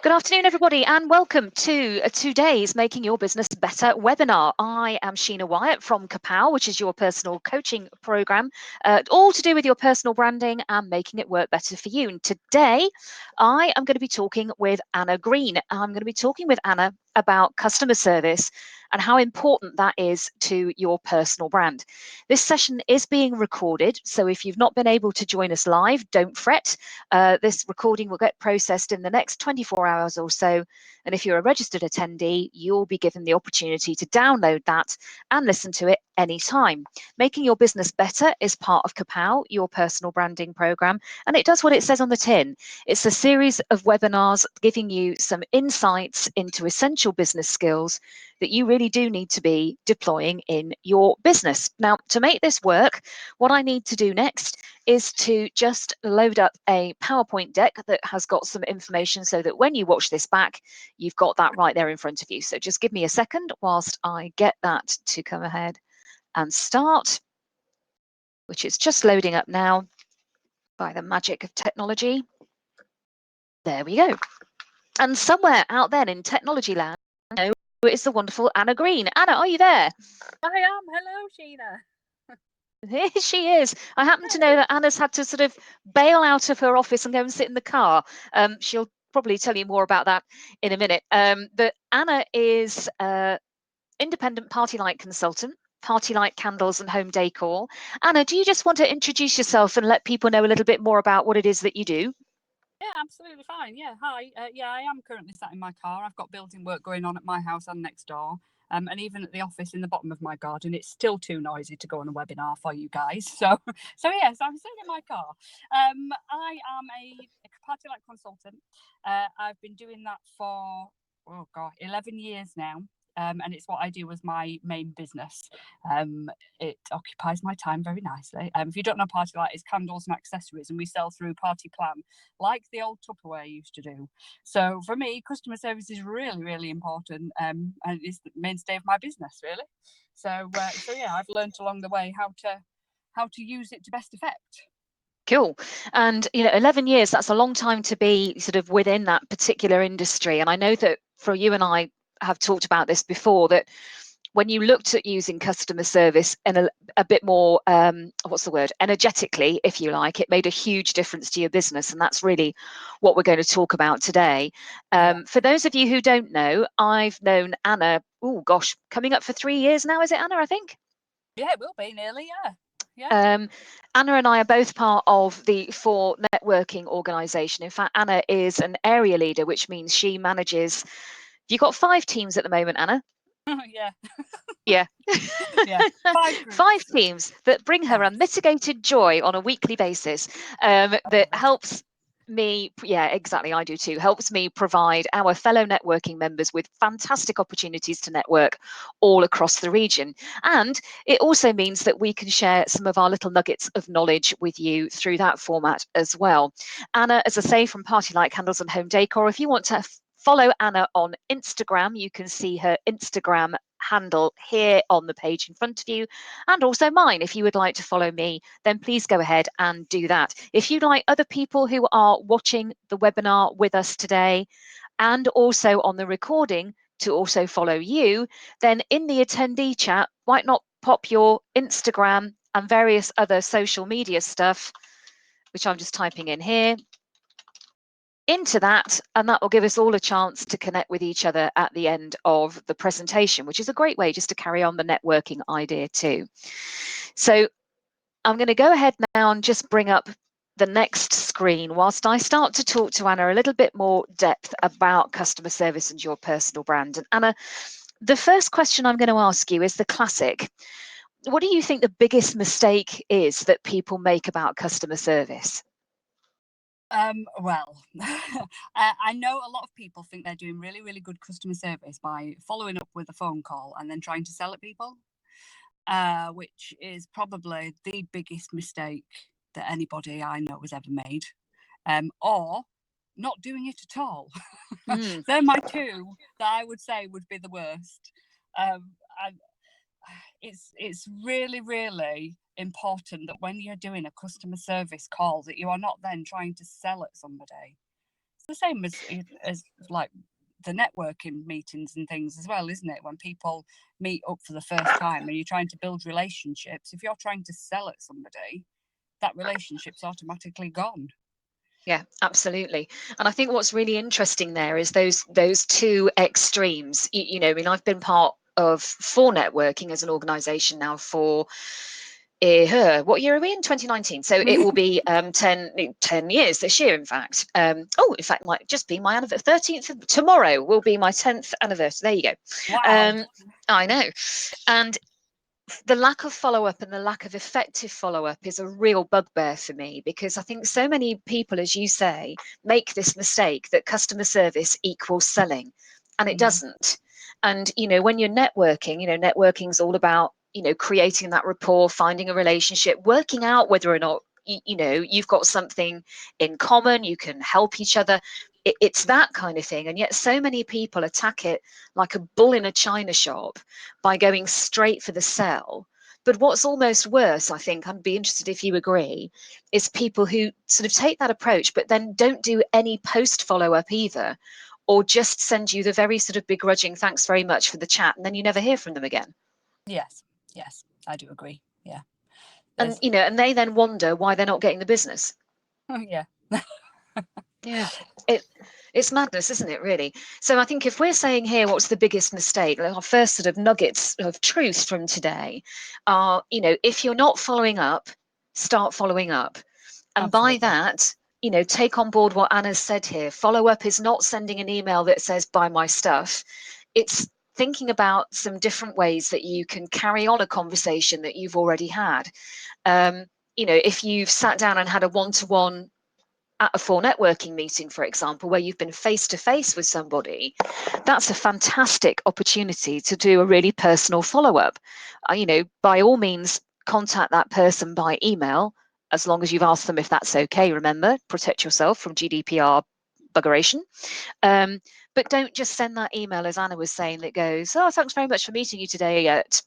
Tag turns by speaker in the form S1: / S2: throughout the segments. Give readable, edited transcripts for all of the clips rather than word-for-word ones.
S1: Good afternoon, everybody, and welcome to today's Making Your Business Better webinar. I am Sheena Wyatt from Kapow, which is your personal coaching program, all to do with your personal branding and making it work better for you. And today, I am going to be talking with Anna Green. I'm going to be talking with Anna about customer service and how important that is to your personal brand. This session is being recorded, so if you've not been able to join us live, don't fret. This recording will get processed in the next 24 hours or so. And if you're a registered attendee, you'll be given the opportunity to download that and listen to it anytime. Making Your Business Better is part of Kapow, your personal branding program, and it does what it says on the tin. It's a series of webinars giving you some insights into essential business skills that you really do need to be deploying in your business. Now, to make this work, what I need to do next is to just load up a PowerPoint deck that has got some information so that when you watch this back, you've got that right there in front of you. So just give me a second whilst I get that to come ahead and start, which is just loading up now by the magic of technology. There we go. And somewhere out there in technology land, it's the wonderful Anna Green. Anna, are you there?
S2: I am. Hello, Sheena.
S1: Here she is. I happen to know that Anna's had to sort of bail out of her office and go and sit in the car. She'll probably tell you more about that in a minute. But Anna is an independent PartyLite consultant, PartyLite candles and home decor. Anna, do you just want to introduce yourself and let people know a little bit more about what it is that you do?
S2: Yeah, absolutely fine. Yeah, hi. Yeah, I am currently sat in my car. I've got building work going on at my house and next door. And even at the office in the bottom of my garden, it's still too noisy to go on a webinar for you guys. So yes, I'm sitting in my car. I am a PartyLite consultant. I've been doing that for 11 years now. And it's what I do as my main business. It occupies my time very nicely. If you don't know, PartyLite is candles and accessories, and we sell through Party Plan, like the old Tupperware used to do. So for me, customer service is really, really important, and it's the mainstay of my business, really. So yeah, I've learned along the way how to use it to best effect.
S1: Cool. And 11 years, that's a long time to be sort of within that particular industry. And I know that for you and I have talked about this before, that when you looked at using customer service in a bit more, energetically, if you like, it made a huge difference to your business. And that's really what we're going to talk about today. For those of you who don't know, I've known Anna, coming up for 3 years now, is it, Anna, I think?
S2: Yeah, it will be nearly, yeah. Yeah.
S1: Anna and I are both part of the For Networking organisation. In fact, Anna is an area leader, which means she manages. You've got 5 teams at the moment, Anna.
S2: Yeah.
S1: Yeah.
S2: Yeah. 5 groups.
S1: 5 teams that bring her
S2: Yes.
S1: unmitigated joy on a weekly basis. That helps me, yeah, exactly, I do too, helps me provide our fellow networking members with fantastic opportunities to network all across the region. And it also means that we can share some of our little nuggets of knowledge with you through that format as well. Anna, as I say, from PartyLite Candles and Home Decor, if you want to follow Anna on Instagram, you can see her Instagram handle here on the page in front of you, and also mine. If you would like to follow me, then please go ahead and do that. If you'd like other people who are watching the webinar with us today and also on the recording to also follow you, then in the attendee chat, why not pop your Instagram and various other social media stuff, which I'm just typing in here, into that, and that will give us all a chance to connect with each other at the end of the presentation, which is a great way just to carry on the networking idea too. So I'm going to go ahead now and just bring up the next screen whilst I start to talk to Anna a little bit more depth about customer service and your personal brand. And Anna, the first question I'm going to ask you is the classic. What do you think the biggest mistake is that people make about customer service?
S2: Well, I know a lot of people think they're doing really, really good customer service by following up with a phone call and then trying to sell at people, which is probably the biggest mistake that anybody I know has ever made, or not doing it at all. They're my 2 that I would say would be the worst. It's really, really important that when you're doing a customer service call that you are not then trying to sell at somebody. the same as like the networking meetings and things as well, isn't it? When people meet up for the first time and you're trying to build relationships, if you're trying to sell at somebody, that relationship's automatically gone.
S1: Yeah, absolutely. And I think what's really interesting there is those two extremes. You know, I mean, I've been part of For Networking as an organization now for what year are we in? 2019. So it will be 10 years this year, in fact. In fact, might just be my 13th. Tomorrow will be my 10th anniversary. There you go.
S2: Wow.
S1: I know. And the lack of follow-up and the lack of effective follow-up is a real bugbear for me, because I think so many people, as you say, make this mistake that customer service equals selling, and it doesn't. And when you're networking, networking is all about creating that rapport, finding a relationship, working out whether or not you've got something in common, you can help each other. It's that kind of thing. And yet so many people attack it like a bull in a china shop by going straight for the sell. But what's almost worse, I think, I'd be interested if you agree, is people who sort of take that approach but then don't do any post follow-up either, or just send you the very sort of begrudging thanks very much for the chat, and then you never hear from them again.
S2: Yes, I do agree. Yeah.
S1: And and they then wonder why they're not getting the business.
S2: Oh, yeah.
S1: Yeah, it's madness, isn't it, really? So I think if we're saying here what's the biggest mistake, our first sort of nuggets of truth from today are, if you're not following up, start following up. And by
S2: Absolutely.
S1: that, take on board what Anna's said here. Follow up is not sending an email that says, buy my stuff. It's thinking about some different ways that you can carry on a conversation that you've already had. If you've sat down and had a one-to-one at a For Networking meeting, for example, where you've been face to face with somebody, that's a fantastic opportunity to do a really personal follow-up. By all means, contact that person by email, as long as you've asked them if that's okay. Remember, protect yourself from GDPR buggeration. But don't just send that email, as Anna was saying, that goes, oh, thanks very much for meeting you today at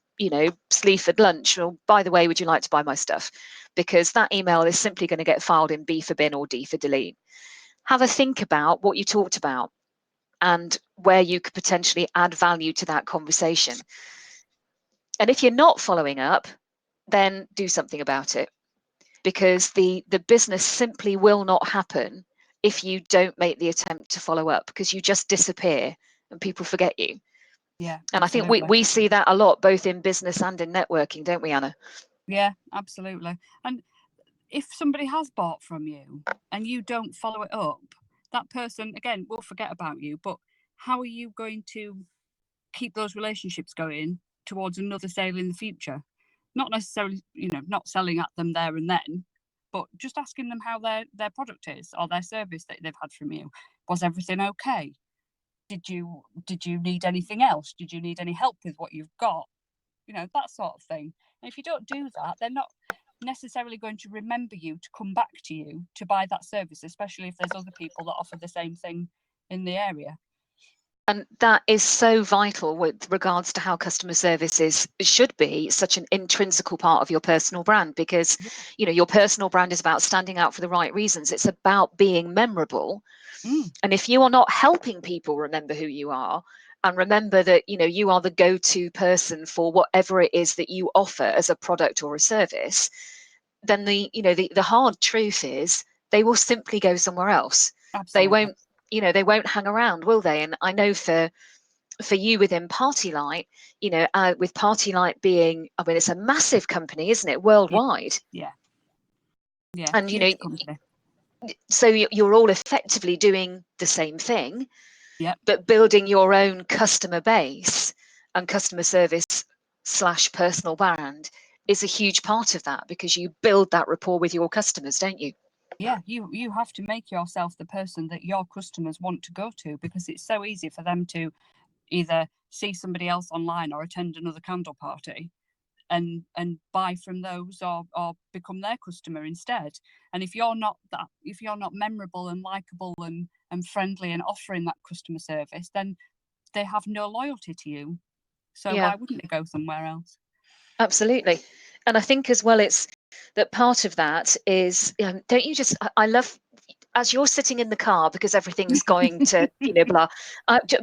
S1: Sleaford lunch. Or, by the way, would you like to buy my stuff? Because that email is simply going to get filed in B for bin or D for delete. Have a think about what you talked about and where you could potentially add value to that conversation. And if you're not following up, then do something about it, because the business simply will not happen if you don't make the attempt to follow up, because you just disappear and people forget you.
S2: Yeah,
S1: And I think
S2: absolutely.
S1: we see that a lot, both in business and in networking, don't we, Anna?
S2: Yeah, absolutely. And if somebody has bought from you and you don't follow it up, that person, again, will forget about you. But how are you going to keep those relationships going towards another sale in the future? Not necessarily, not selling at them there and then, but just asking them how their product is or their service that they've had from you. Was everything okay? Did you need anything else? Did you need any help with what you've got? That sort of thing. And if you don't do that, they're not necessarily going to remember you to come back to you to buy that service, especially if there's other people that offer the same thing in the area.
S1: And that is so vital with regards to how customer services should be such an intrinsical part of your personal brand, because your personal brand is about standing out for the right reasons. It's about being memorable. And if you are not helping people remember who you are, and remember that you are the go-to person for whatever it is that you offer as a product or a service, then the hard truth is they will simply go somewhere else.
S2: Absolutely.
S1: They won't hang around, will they? And I know for you within PartyLite, with PartyLite being, I mean, it's a massive company, isn't it, worldwide?
S2: Yeah.
S1: And
S2: Huge company.
S1: so you're all effectively doing the same thing,
S2: Yeah.
S1: but building your own customer base and customer service / personal brand is a huge part of that, because you build that rapport with your customers, don't you?
S2: Yeah, you have to make yourself the person that your customers want to go to, because it's so easy for them to either see somebody else online or attend another candle party and buy from those, or become their customer instead. And if you're not memorable and likable and friendly and offering that customer service, then they have no loyalty to you. So
S1: Yeah,
S2: why wouldn't they go somewhere else?
S1: absolutely. And I think as well, it's that part of that is, don't you just, I love as you're sitting in the car because everything's going to, blah.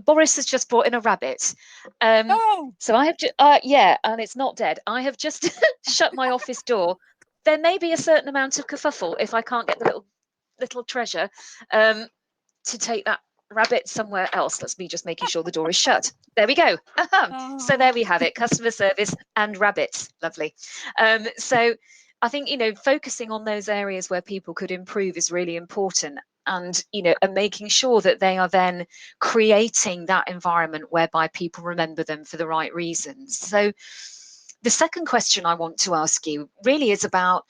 S1: Boris has just brought in a rabbit.
S2: Oh,
S1: So I have yeah, and it's not dead. I have just shut my office door. There may be a certain amount of kerfuffle if I can't get the little treasure to take that rabbit somewhere else. That's me just making sure the door is shut. There we go. So there we have it, customer service and rabbits. Lovely. So I think, focusing on those areas where people could improve is really important. And, and making sure that they are then creating that environment whereby people remember them for the right reasons. So the second question I want to ask you really is about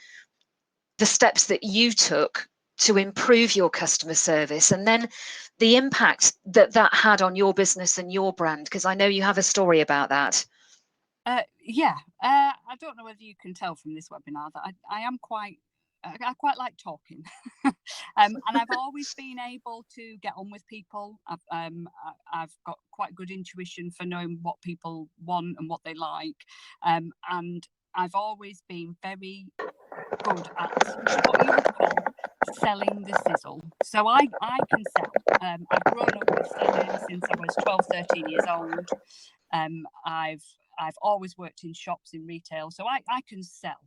S1: the steps that you took to improve your customer service, and then the impact that had on your business and your brand, because I know you have a story about that.
S2: Yeah, I don't know whether you can tell from this webinar that I quite like talking, and I've always been able to get on with people. I've got quite good intuition for knowing what people want and what they like, and I've always been very good at what you would call selling the sizzle. So I can sell. I've grown up with selling since I was 12, 13 years old. I've always worked in shops in retail, so I can sell.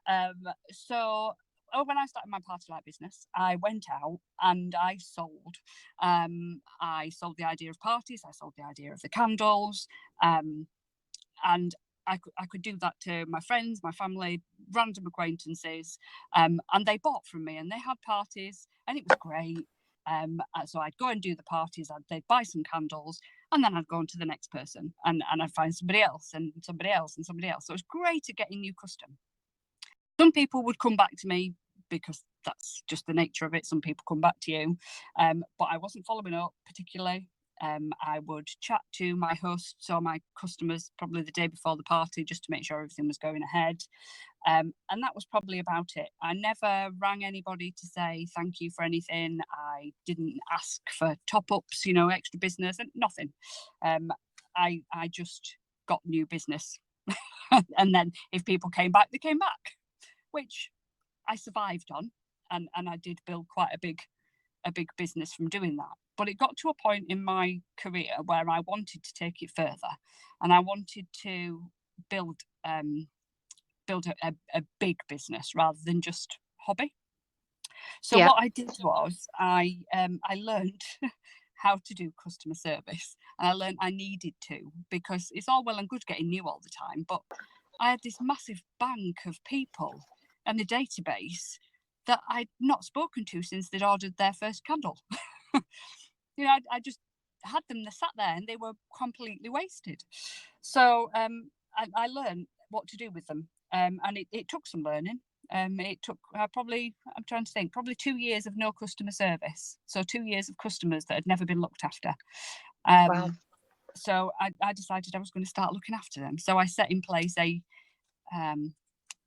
S2: When I started my PartyLite business, I went out and I sold. I sold the idea of parties, I sold the idea of the candles, and I could do that to my friends, my family, random acquaintances, and they bought from me and they had parties and it was great. So I'd go and do the parties, they'd buy some candles, and then I'd go on to the next person and I'd find somebody else and somebody else and somebody else. So it was great at getting new custom. Some people would come back to me because that's just the nature of it. Some people come back to you, but I wasn't following up particularly. I would chat to my hosts or my customers probably the day before the party just to make sure everything was going ahead. And that was probably about it. I never rang anybody to say thank you for anything. I didn't ask for top-ups, extra business, and nothing. I just got new business. And then if people came back, they came back, which I survived on. And I did build quite a big business from doing that. But it got to a point in my career where I wanted to take it further, and I wanted to build a big business rather than just hobby. So what I did was I learned how to do customer service, and I learned I needed to, because it's all well and good getting new all the time, but I had this massive bank of people and the database that I'd not spoken to since they'd ordered their first candle. I just had them, they sat there and they were completely wasted. So I learned what to do with them, and it took some learning. It took probably 2 years of no customer service. So 2 years of customers that had never been looked after.
S1: Wow.
S2: So I decided I was going to start looking after them. So I set in place I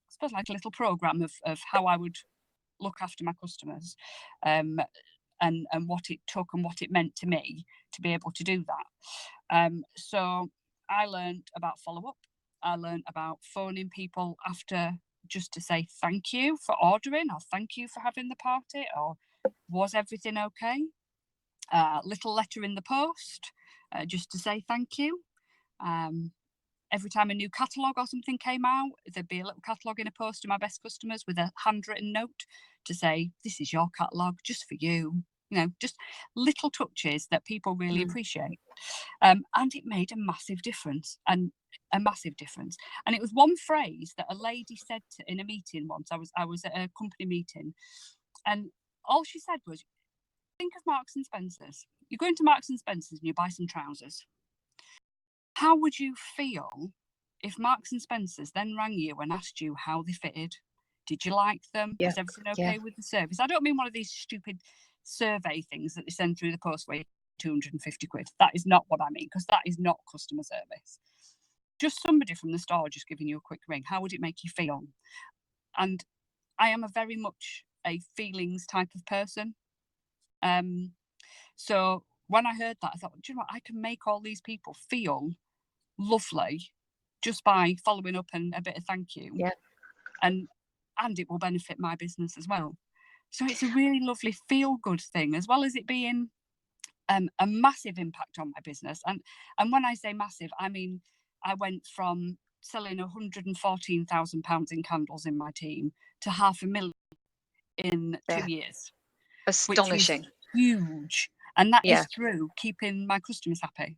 S2: suppose like a little program of how I would look after my customers, and what it took and what it meant to me to be able to do that. So I learned about follow-up. I learned about phoning people after just to say thank you for ordering, or thank you for having the party, or was everything okay? Little letter in the post, just to say thank you. Every time a new catalogue or something came out, there'd be a little catalogue in a post to my best customers with a handwritten note to say, this is your catalogue, just for you. Just little touches that people really appreciate. And it made a massive difference, and a massive difference. And it was one phrase that a lady said in a meeting once. I was at a company meeting, and all she said was, think of Marks and Spencer's. You go into Marks and Spencer's and you buy some trousers. How would you feel if Marks and Spencer's then rang you and asked you how they fitted? Did you like them?
S1: Yeah.
S2: Was everything okay with the service? I don't mean one of these stupid survey things that they send through the post where 250 quid. That is not what I mean, because that is not customer service. Just somebody from the store just giving you a quick ring. How would it make you feel? And I am a very much a feelings type of person. So when I heard that, I thought, do you know what? I can make all these people feel lovely just by following up and a bit of thank you.
S1: Yeah.
S2: And it will benefit my business as well. So it's a really lovely feel-good thing, as well as it being a massive impact on my business. And when I say massive, I mean I went from selling £114,000 in candles in my team to 500,000 in
S1: Yeah.
S2: 2 years, which is
S1: Astonishing.
S2: huge. And that
S1: Yeah.
S2: is through keeping my customers happy,
S1: And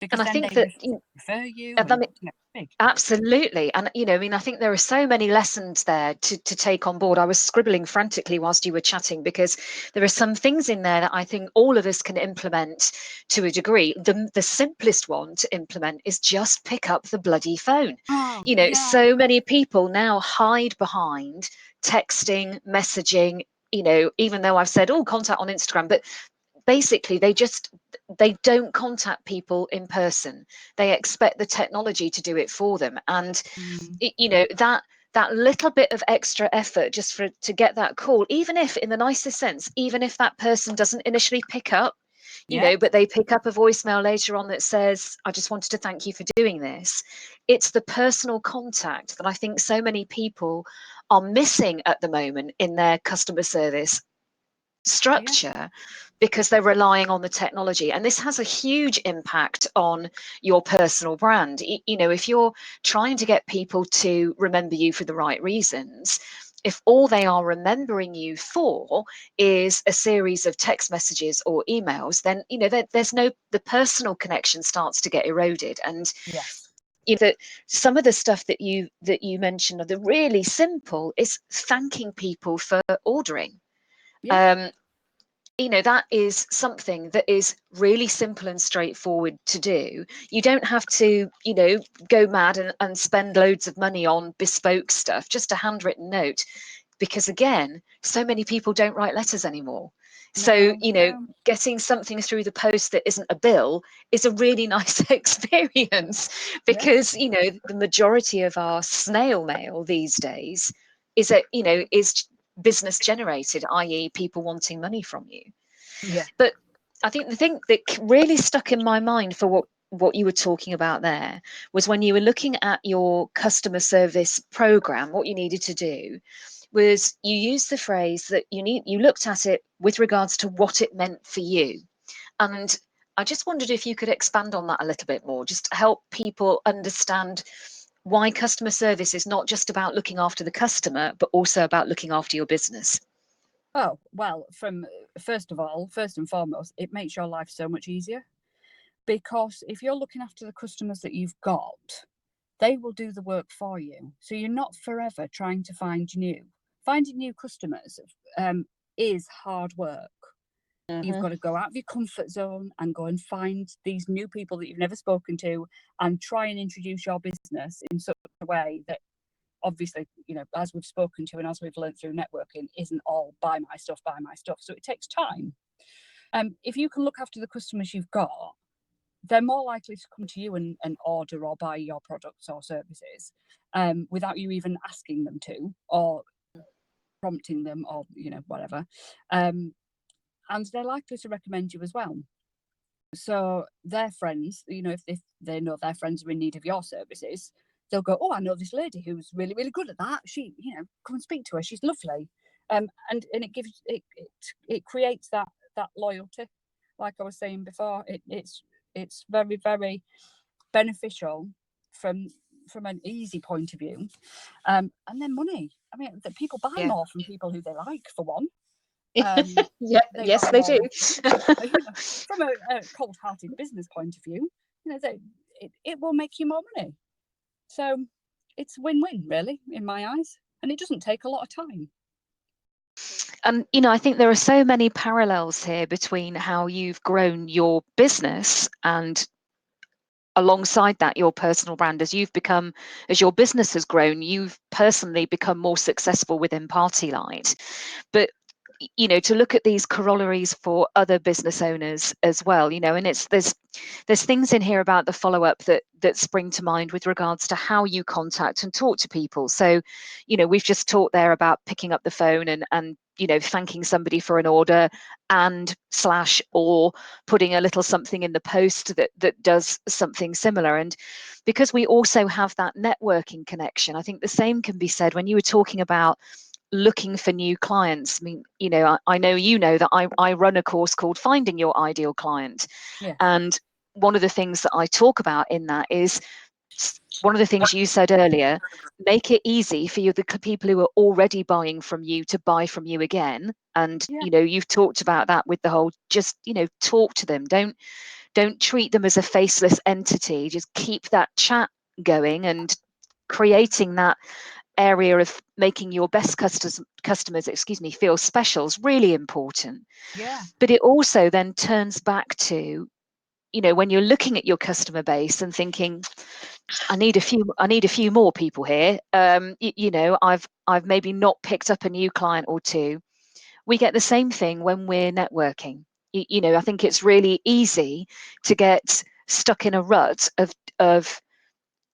S2: because
S1: I
S2: then
S1: think
S2: they
S1: that,
S2: refer you,
S1: and I
S2: and
S1: mean,
S2: big.
S1: absolutely. And, I mean, I think there are so many lessons there to take on board. I was scribbling frantically whilst you were chatting, because there are some things in there that I think all of us can implement to a degree. The simplest one to implement is just pick up the bloody phone.
S2: Oh, yeah,
S1: So many people now hide behind texting, messaging, even though I've said, oh, contact on Instagram, but basically they don't contact people in person. They expect the technology to do it for them, and
S2: mm,
S1: that little bit of extra effort just to get that call, even if in the nicest sense, even if that person doesn't initially pick up,
S2: yeah,
S1: but they pick up a voicemail later on that says, I just wanted to thank you for doing this. It's the personal contact that I think so many people are missing at the moment in their customer service
S2: yeah,
S1: structure, because they're relying on the technology, and this has a huge impact on your personal brand. If you're trying to get people to remember you for the right reasons, if all they are remembering you for is a series of text messages or emails, then there's no the personal connection starts to get eroded. And
S2: yes,
S1: that some of the stuff that you mentioned, are the really simple, is thanking people for ordering.
S2: yeah,
S1: um, that is something that is really simple and straightforward to do. You don't have to, go mad and spend loads of money on bespoke stuff, just a handwritten note, because again, so many people don't write letters anymore. So,
S2: no, no,
S1: getting something through the post that isn't a bill is a really nice experience,
S2: yeah,
S1: because, the majority of our snail mail these days is business generated, i.e. people wanting money from you.
S2: yeah.
S1: But I think the thing that really stuck in my mind for what you were talking about there was when you were looking at your customer service program, what you needed to do was you used the phrase that you looked at it with regards to what it meant for you. And I just wondered if you could expand on that a little bit more, just to help people understand why customer service is not just about looking after the customer, but also about looking after your business.
S2: Oh, well, from first of all, first and foremost, it makes your life so much easier, because if you're looking after the customers that you've got, they will do the work for you. So you're not forever trying to find new. Finding new customers is hard work. You've
S1: Hmm.
S2: got to go out of your comfort zone and go and find these new people that you've never spoken to, and try and introduce your business in such a way that, obviously, as we've spoken to and as we've learned through networking, isn't all buy my stuff, buy my stuff. So it takes time. If you can look after the customers you've got, they're more likely to come to you and order or buy your products or services, without you even asking them to, or prompting them, or whatever. And they're likely to recommend you as well. So their friends, if they know their friends are in need of your services, they'll go, oh, I know this lady who's really, really good at that. She, come and speak to her. She's lovely. And it gives it creates that loyalty. Like I was saying before, it's very, very beneficial from an easy point of view. And then money. I mean, that people buy
S1: Yeah.
S2: more from people who they like, for one. Um,
S1: Yeah,
S2: they
S1: yes,
S2: buy
S1: they
S2: more
S1: do.
S2: from a cold-hearted business point of view. It will make you more money. So it's win-win, really, in my eyes, and it doesn't take a lot of time.
S1: And, I think there are so many parallels here between how you've grown your business, and alongside that, your personal brand. As your business has grown, you've personally become more successful within PartyLite. But to look at these corollaries for other business owners as well, and there's things in here about the follow-up that spring to mind with regards to how you contact and talk to people. So we've just talked there about picking up the phone and thanking somebody for an order, and slash or putting a little something in the post that does something similar. And because we also have that networking connection, I think the same can be said when you were talking about looking for new clients. I mean, I know that I run a course called Finding Your Ideal Client.
S2: Yes.
S1: And one of the things that I talk about in that is one of the things you said earlier: make it easy for the people who are already buying from you to buy from you again. And
S2: Yeah.
S1: you've talked about that with the whole, just talk to them. Don't treat them as a faceless entity. Just keep that chat going and creating that area of making your best customers feel special is really important.
S2: Yeah.
S1: But it also then turns back to, when you're looking at your customer base and thinking, I need a few more people here. I've maybe not picked up a new client or two. We get the same thing when we're networking. I think it's really easy to get stuck in a rut of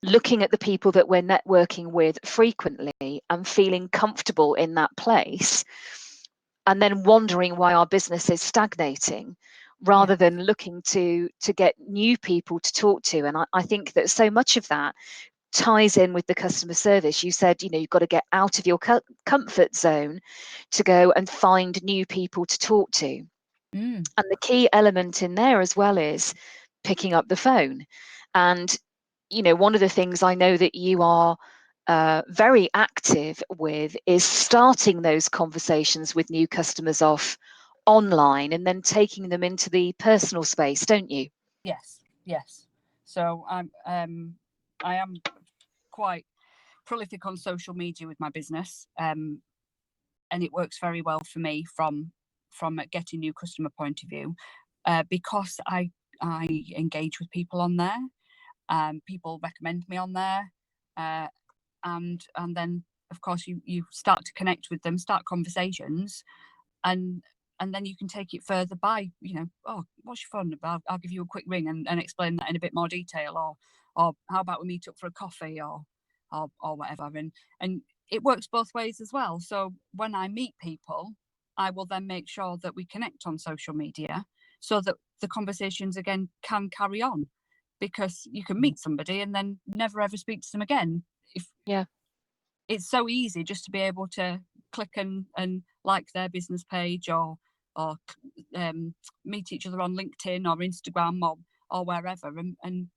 S1: looking at the people that we're networking with frequently and feeling comfortable in that place, and then wondering why our business is stagnating,
S2: Yeah.
S1: rather than looking to get new people to talk to. And I think that so much of that ties in with the customer service. You said, you've got to get out of your comfort zone to go and find new people to talk to.
S2: Mm.
S1: And the key element in there as well is picking up the phone. And, one of the things I know that you are very active with is starting those conversations with new customers off online and then taking them into the personal space, don't you?
S2: Yes. Yes. So I am quite prolific on social media with my business, and it works very well for me from a getting new customer point of view, because I engage with people on there. People recommend me on there, uh, and then of course you start to connect with them, start conversations, and then you can take it further by, oh, what's your phone number? I'll give you a quick ring and explain that in a bit more detail, or how about we meet up for a coffee, or whatever. And it works both ways as well. So when I meet people, I will then make sure that we connect on social media so that the conversations again can carry on, because you can meet somebody and then never ever speak to them again. If
S1: Yeah.
S2: It's so easy just to be able to click and like their business page, or meet each other on LinkedIn or Instagram, or wherever, and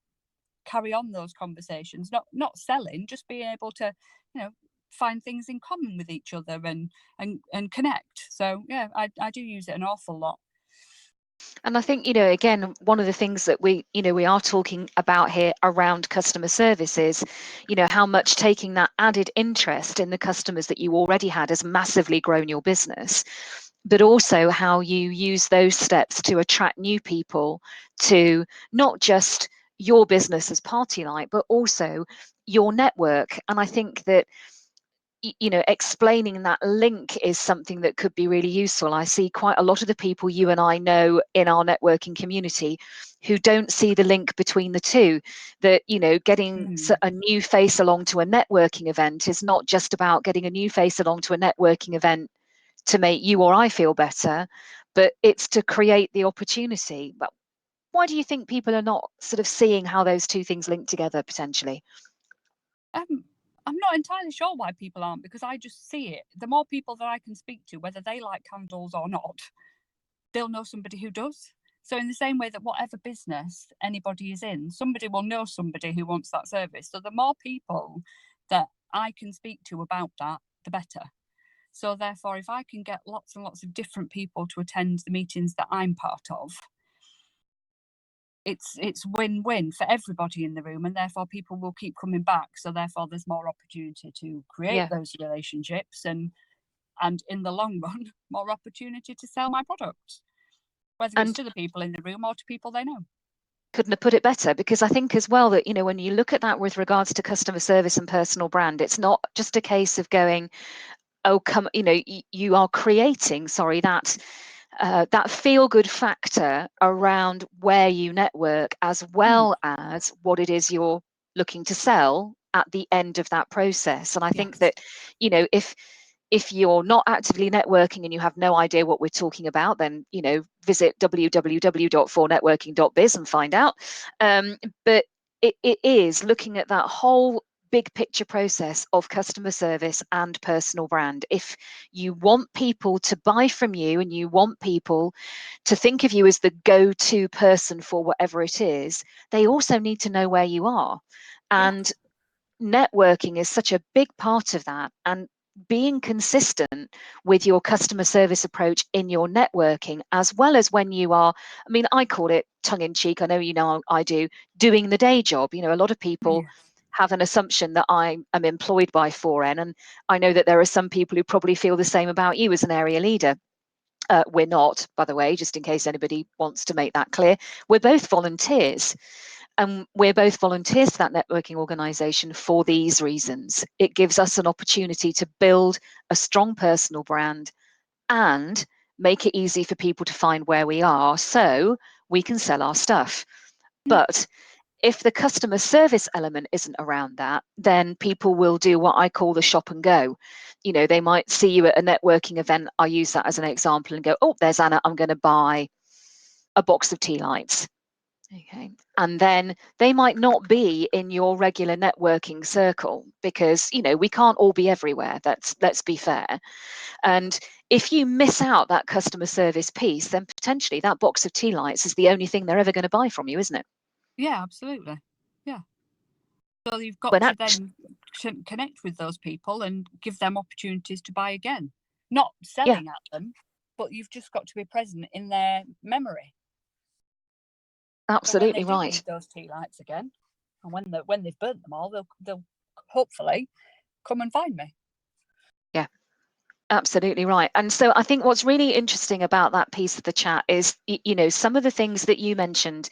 S2: carry on those conversations, not selling, just being able to, find things in common with each other, and connect. So yeah, I do use it an awful lot.
S1: And I think, again, one of the things that we are talking about here around customer service is, how much taking that added interest in the customers that you already had has massively grown your business, but also how you use those steps to attract new people to not just your business as PartyLite, but also your network. And I think that explaining that link is something that could be really useful. I see quite a lot of the people you and I know in our networking community who don't see the link between the two, that getting a new face along to a networking event is not just about getting a new face along to a networking event to make you or I feel better, but it's to create the opportunity. But why do you think people are not sort of seeing how those two things link together potentially?
S2: I'm not entirely sure why people aren't, because I just see it. The more people that I can speak to, whether they like candles or not, they'll know somebody who does. So in the same way that whatever business anybody is in, somebody will know somebody who wants that service. So the more people that I can speak to about that, the better. So therefore, if I can get lots and lots of different people to attend the meetings that I'm part of, it's win-win for everybody in the room, and therefore people will keep coming back. So therefore there's more opportunity to create
S1: Yeah.
S2: those relationships, and in the long run, more opportunity to sell my products, whether it's
S1: And
S2: to the people in the room or to people they know.
S1: couldn't have put it better, because I think as well that, when you look at that with regards to customer service and personal brand, it's not just a case of going, oh, come, you are creating, sorry, that feel good factor around where you network, as
S2: Mm,
S1: well as what it is you're looking to sell at the end of that process. And I think
S2: yes.
S1: that, if you're not actively networking and you have no idea what we're talking about, then visit www.fornetworking.biz and find out. But it is looking at that whole big picture process of customer service and personal brand. If you want people to buy from you and you want people to think of you as the go-to person for whatever it is, they also need to know where you are.
S2: Yeah.
S1: And networking is such a big part of that. And being consistent with your customer service approach in your networking, as well as when you are, I mean, I call it tongue in cheek. I know you know I do, doing the day job. You know, a lot of people
S2: Yeah.
S1: have an assumption that I am employed by 4N. And I know that there are some people who probably feel the same about you as an area leader. We're not, by the way, just in case anybody wants to make that clear. We're both volunteers. And we're both volunteers to that networking organisation for these reasons. It gives us an opportunity to build a strong personal brand and make it easy for people to find where we are so we can sell our stuff.
S2: Yeah.
S1: But if the customer service element isn't around that, then people will do what I call the shop and go. You know, they might see you at a networking event. I use that as an example and go, oh, there's Anna, I'm going to buy a box of tea lights. Okay. And then they might not be in your regular networking circle because, you know, we can't all be everywhere. Let's be fair. And if you miss out that customer service piece, then potentially that box of tea lights is the only thing they're ever going to buy from you, isn't it?
S2: Yeah, absolutely. Yeah. So you've got
S1: When
S2: to
S1: actually,
S2: then connect with those people and give them opportunities to buy again. Not
S1: yeah,
S2: selling at them, but you've just got to be present in their memory. So when they
S1: absolutely
S2: do
S1: right.
S2: need those tea lights again, and when they've burnt them all, they'll hopefully come and find me.
S1: Yeah. Absolutely right. And so I think what's really interesting about that piece of the chat is, you know, some of the things that you mentioned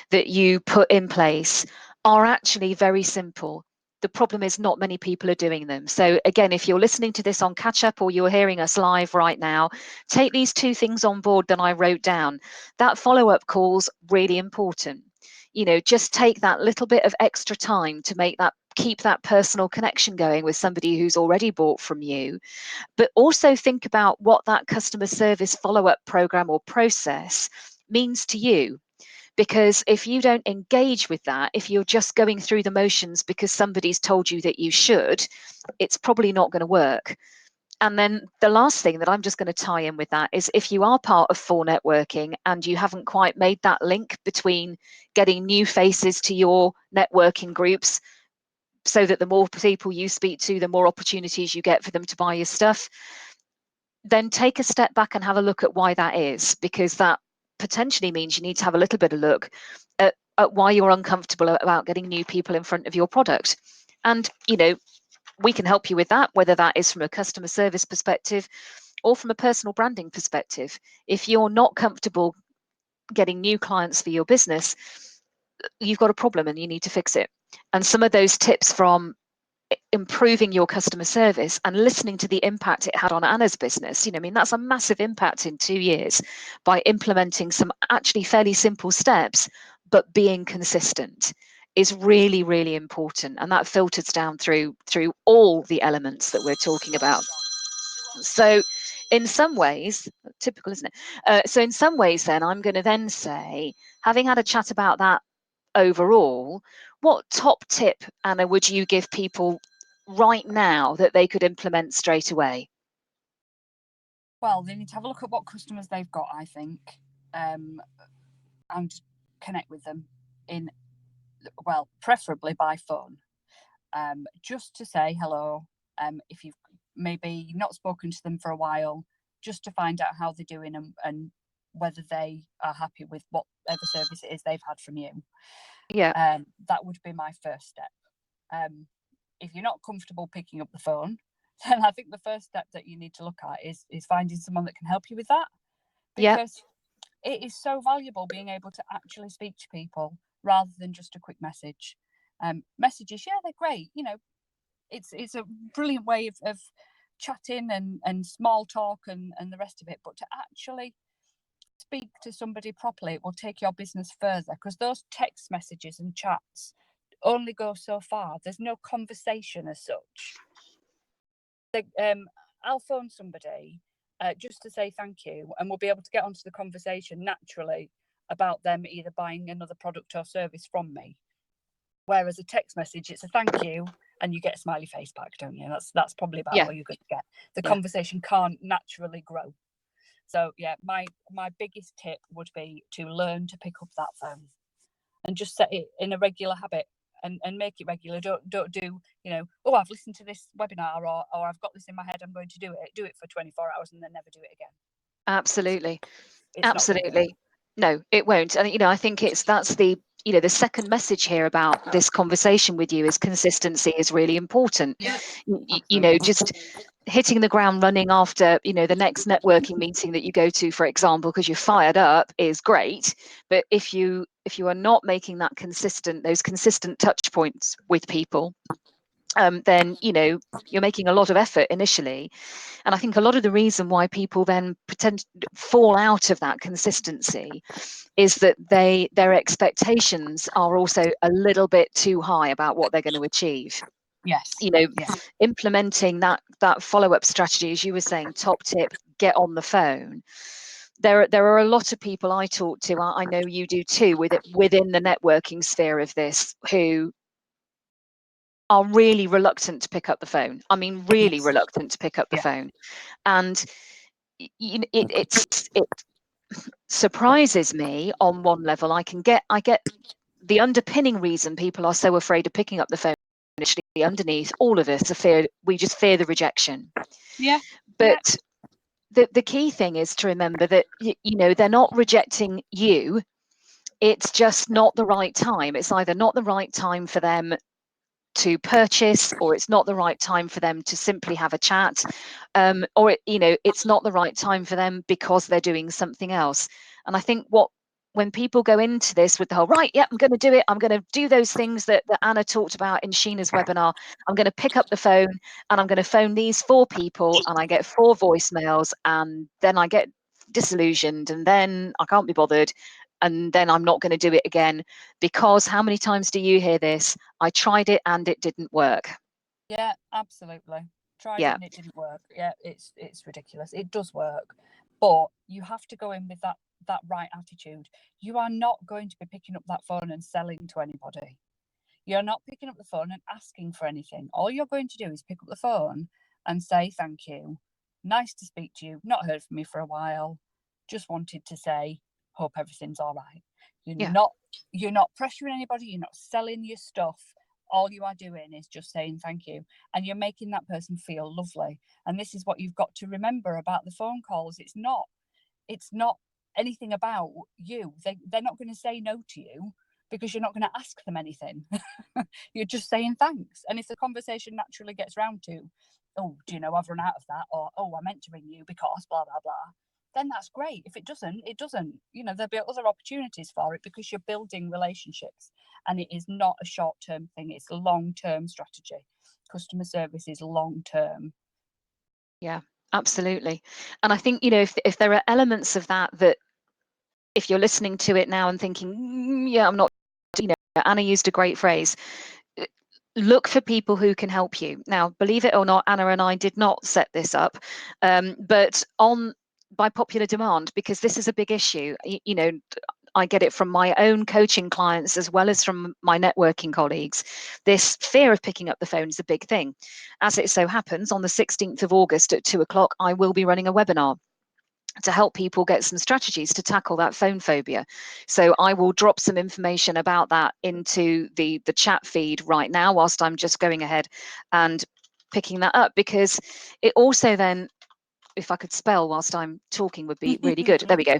S1: that you put in place are actually very simple. The problem is not many people are doing them. So again, if you're listening to this on catch up or you're hearing us live right now, take these two things on board that I wrote down. That follow-up call's really important. You know, just take that little bit of extra time to keep that personal connection going with somebody who's already bought from you, but also think about what that customer service follow-up program or process means to you. Because if you don't engage with that, if you're just going through the motions because somebody's told you that you should, it's probably not going to work. And then the last thing that I'm just going to tie in with that is if you are part of full networking and you haven't quite made that link between getting new faces to your networking groups so that the more people you speak to, the more opportunities you get for them to buy your stuff, then take a step back and have a look at why that is, because that potentially means you need to have a little bit of look at why you're uncomfortable about getting new people in front of your product. And, you know, we can help you with that, whether that is from a customer service perspective or from a personal branding perspective. If you're not comfortable getting new clients for your business, you've got a problem and you need to fix it. And some of those tips from improving your customer service and listening to the impact it had on Anna's business. You know, I mean, that's a massive impact in 2 years by implementing some actually fairly simple steps, but being consistent is really, really important. And that filters down through all the elements that we're talking about. So in some ways, typical, isn't it? So in some ways, then I'm going to then say, having had a chat about that overall, what top tip, Anna, would you give people right now that they could implement straight away?
S2: Well, they need to have a look at what customers they've got, I think, and connect with them in, well, preferably by phone, just to say hello. If you've maybe not spoken to them for a while, just to find out how they're doing and whether they are happy with whatever service it is they've had from you.
S1: Yeah,
S2: That would be my first step. If you're not comfortable picking up the phone, then I think the first step that you need to look at is finding someone that can help you with that,
S1: yeah,
S2: because it is so valuable being able to actually speak to people rather than just a quick message. Messages, yeah, they're great. You know, it's a brilliant way of chatting and small talk and the rest of it. But to actually speak to somebody properly, it will take your business further, because those text messages and chats only go so far. There's no conversation as such. I'll phone somebody just to say thank you, and we'll be able to get onto the conversation naturally about them either buying another product or service from me. Whereas a text message, it's a thank you, and you get a smiley face back, don't you? That's probably about
S1: Yeah.
S2: all you're going to get. The
S1: Yeah.
S2: conversation can't naturally grow. So yeah, my biggest tip would be to learn to pick up that phone and just set it in a regular habit and make it regular. Don't do, oh, I've listened to this webinar or I've got this in my head, I'm going to do it. Do it for 24 hours and then never do it again.
S1: Absolutely.
S2: It's
S1: Absolutely. No, it won't. And I think that's the the second message here about this conversation with you is consistency is really important.
S2: Yeah,
S1: Just hitting the ground running after the next networking meeting that you go to, for example, because you're fired up is great, but if you are not making those consistent touch points with people, then you're making a lot of effort initially. And I think a lot of the reason why people then fall out of that consistency is that their expectations are also a little bit too high about what they're going to achieve.
S2: yes.
S1: Implementing that follow-up strategy, as you were saying, top tip, get on the phone. There are a lot of people I talk to, I know you do too, within the networking sphere of this, who are really reluctant to pick up the phone. I mean, really reluctant to pick up the phone. And it surprises me on one level. I get the underpinning reason people are so afraid of picking up the phone. Initially, underneath all of us, we just fear the rejection.
S2: Yeah.
S1: But the key thing is to remember that they're not rejecting you. It's just not the right time. It's either not the right time for them to purchase, or it's not the right time for them to simply have a chat, or it's not the right time for them because they're doing something else. And I think when people go into this with the whole right, yeah, I'm going to do it, I'm going to do those things that Anna talked about in Sheena's webinar, I'm going to pick up the phone and I'm going to phone these 4 people and I get 4 voicemails and then I get disillusioned and then I can't be bothered and then I'm not going to do it again, because how many times do you hear this? I tried it and it didn't work.
S2: Yeah, absolutely. Tried it and it didn't work. Yeah, it's ridiculous. It does work, but you have to go in with that right attitude. You are not going to be picking up that phone and selling to anybody. You're not picking up the phone and asking for anything. All you're going to do is pick up the phone and say thank you. Nice to speak to you. Not heard from you for a while. Just wanted to say, hope everything's all right. You're not pressuring anybody. You're not selling your stuff. All you are doing is just saying thank you, and you're making that person feel lovely. And this is what you've got to remember about the phone calls. It's not anything about you. They're not going to say no to you because you're not going to ask them anything. You're just saying thanks. And if the conversation naturally gets round to, oh, do you know, I've run out of that, or oh, I meant to ring you because blah blah blah, then that's great. If it doesn't, it doesn't. There'll be other opportunities for it because you're building relationships, and it is not a short-term thing. It's a long-term strategy. Customer service is long-term.
S1: Yeah, absolutely. And I think, if there are elements of that if you're listening to it now and thinking, yeah, I'm not, Anna used a great phrase, look for people who can help you. Now, believe it or not, Anna and I did not set this up, but by popular demand, because this is a big issue. I get it from my own coaching clients as well as from my networking colleagues. This fear of picking up the phone is a big thing. As it so happens, on the 16th of August at 2:00, I will be running a webinar to help people get some strategies to tackle that phone phobia. So I will drop some information about that into the chat feed right now, whilst I'm just going ahead and picking that up, because it also then, if I could spell whilst I'm talking would be really good. There we go.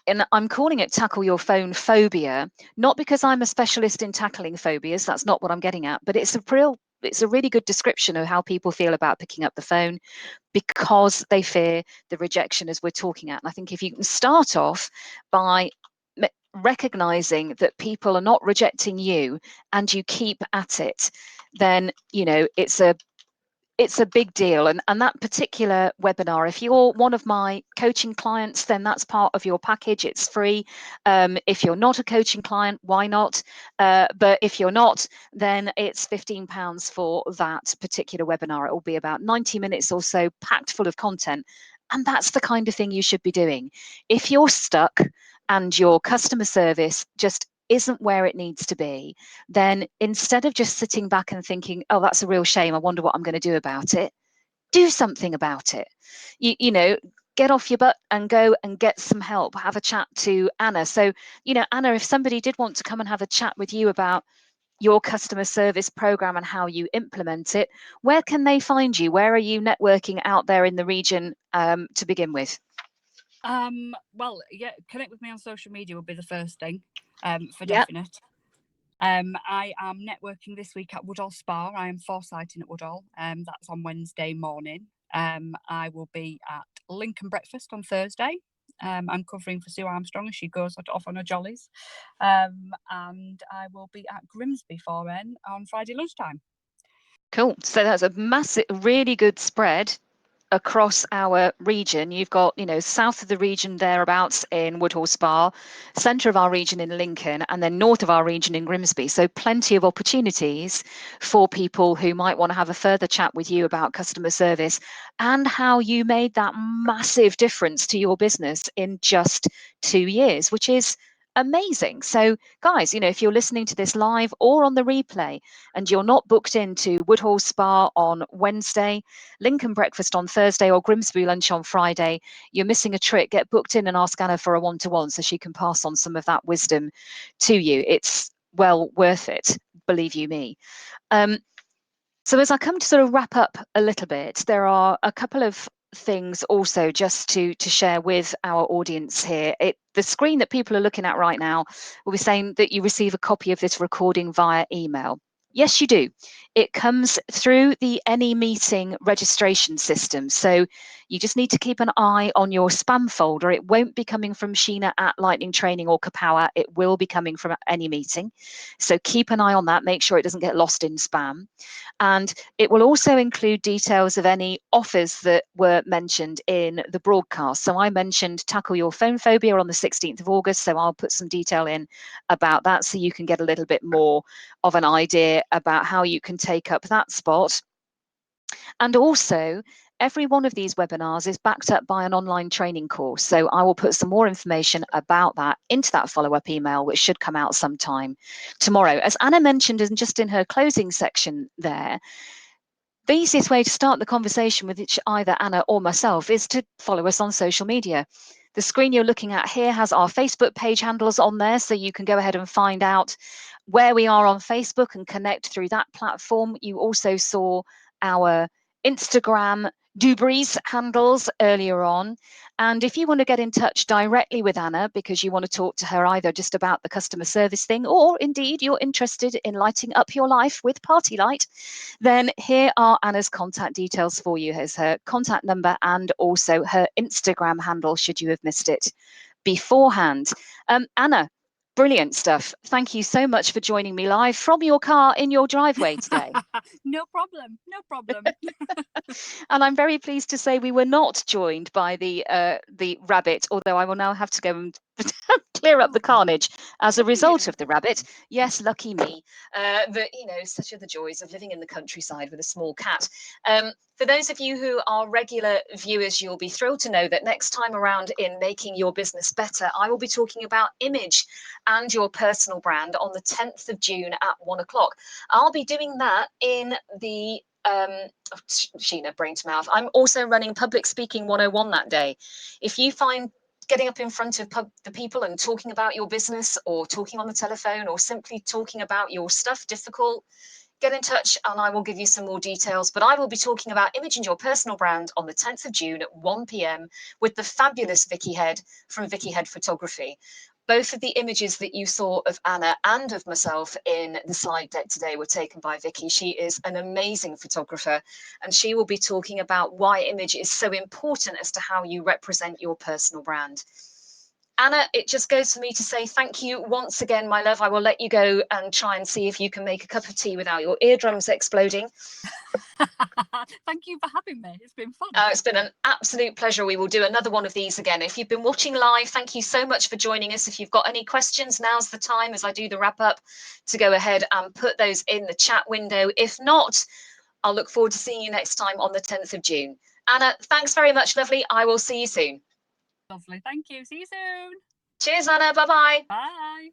S1: And I'm calling it Tackle Your Phone Phobia, not because I'm a specialist in tackling phobias, that's not what I'm getting at, but it's a really good description of how people feel about picking up the phone, because they fear the rejection, as we're talking at. And I think if you can start off by recognizing that people are not rejecting you and you keep at it, then it's a big deal. And that particular webinar, if you're one of my coaching clients, then that's part of your package. It's free. If you're not a coaching client, why not? But if you're not, then it's £15 for that particular webinar. It will be about 90 minutes or so, packed full of content. And that's the kind of thing you should be doing. If you're stuck and your customer service just isn't where it needs to be, then instead of just sitting back and thinking, oh, that's a real shame, I wonder what I'm going to do about it, do something about it. You know, get off your butt and go and get some help. Have a chat to Anna. So, you know, Anna, if somebody did want to come and have a chat with you about your customer service program and how you implement it, where can they find you? Where are you networking out there in the region to begin with?
S2: Well, yeah, connect with me on social media would be the first thing, for
S1: Yep.
S2: definite. I am networking this week at Woodall Spa. I am foresighting at Woodall. That's on Wednesday morning. I will be at Lincoln Breakfast on Thursday. I'm covering for Sue Armstrong as she goes off on her jollies. And I will be at Grimsby Foreign on Friday lunchtime.
S1: Cool. So that's a massive, really good spread across our region. You've got, you know, south of the region thereabouts in Woodhall Spa, centre of our region in Lincoln, and then north of our region in Grimsby. So plenty of opportunities for people who might want to have a further chat with you about customer service and how you made that massive difference to your business in just 2 years, which is amazing. So guys, you know, if you're listening to this live or on the replay and you're not booked into Woodhall Spa on Wednesday, Lincoln Breakfast on Thursday, or Grimsby Lunch on Friday, you're missing a trick. Get booked in and ask Anna for a one-to-one so she can pass on some of that wisdom to you. It's well worth it, believe you me. So as I come to sort of wrap up a little bit, there are a couple of things also just to share with our audience here. The screen that people are looking at right now will be saying that you receive a copy of this recording via email. Yes, you do. It comes through the Any Meeting registration system. So you just need to keep an eye on your spam folder. It won't be coming from Sheena at Lightning Training or Kapower. It will be coming from Any Meeting. So keep an eye on that. Make sure it doesn't get lost in spam. And it will also include details of any offers that were mentioned in the broadcast. So I mentioned Tackle Your Phone Phobia on the 16th of August. So I'll put some detail in about that so you can get a little bit more of an idea about how you can take up that spot. And also, every one of these webinars is backed up by an online training course. So I will put some more information about that into that follow-up email, which should come out sometime tomorrow. As Anna mentioned, and just in her closing section there, the easiest way to start the conversation with either Anna or myself is to follow us on social media. The screen you're looking at here has our Facebook page handles on there, so you can go ahead and find out where we are on Facebook and connect through that platform. You also saw our Instagram Dubries handles earlier on. And if you want to get in touch directly with Anna because you want to talk to her either just about the customer service thing or indeed you're interested in lighting up your life with PartyLite, then here are Anna's contact details for you. Here's her contact number and also her Instagram handle should you have missed it beforehand. Anna, brilliant stuff. Thank you so much for joining me live from your car in your driveway today.
S2: No problem. No problem.
S1: And I'm very pleased to say we were not joined by the rabbit, although I will now have to go and clear up the carnage as a result of the rabbit. Yes, lucky me. But, you know, such are the joys of living in the countryside with a small cat. For those of you who are regular viewers, you'll be thrilled to know that next time around in Making Your Business Better, I will be talking about image and your personal brand on the 10th of June at 1 o'clock. I'll be doing that in the Sheena, brain to mouth. I'm also running Public Speaking 101 that day. If you find getting up in front of the people and talking about your business or talking on the telephone or simply talking about your stuff difficult, get in touch and I will give you some more details. But I will be talking about imaging your personal brand on the 10th of June at 1 p.m. with the fabulous Vicky Head from Vicky Head Photography. Both of the images that you saw of Anna and of myself in the slide deck today were taken by Vicky. She is an amazing photographer and she will be talking about why image is so important as to how you represent your personal brand. Anna, it just goes for me to say thank you once again, my love. I will let you go and try and see if you can make a cup of tea without your eardrums exploding.
S2: Thank you for having me. It's been fun.
S1: It's been an absolute pleasure. We will do another one of these again. If you've been watching live, thank you so much for joining us. If you've got any questions, now's the time as I do the wrap up to go ahead and put those in the chat window. If not, I'll look forward to seeing you next time on the 10th of June. Anna, thanks very much, lovely. I will see you soon.
S2: Lovely. Thank you. See you soon.
S1: Cheers, Anna. Bye-bye.
S2: Bye.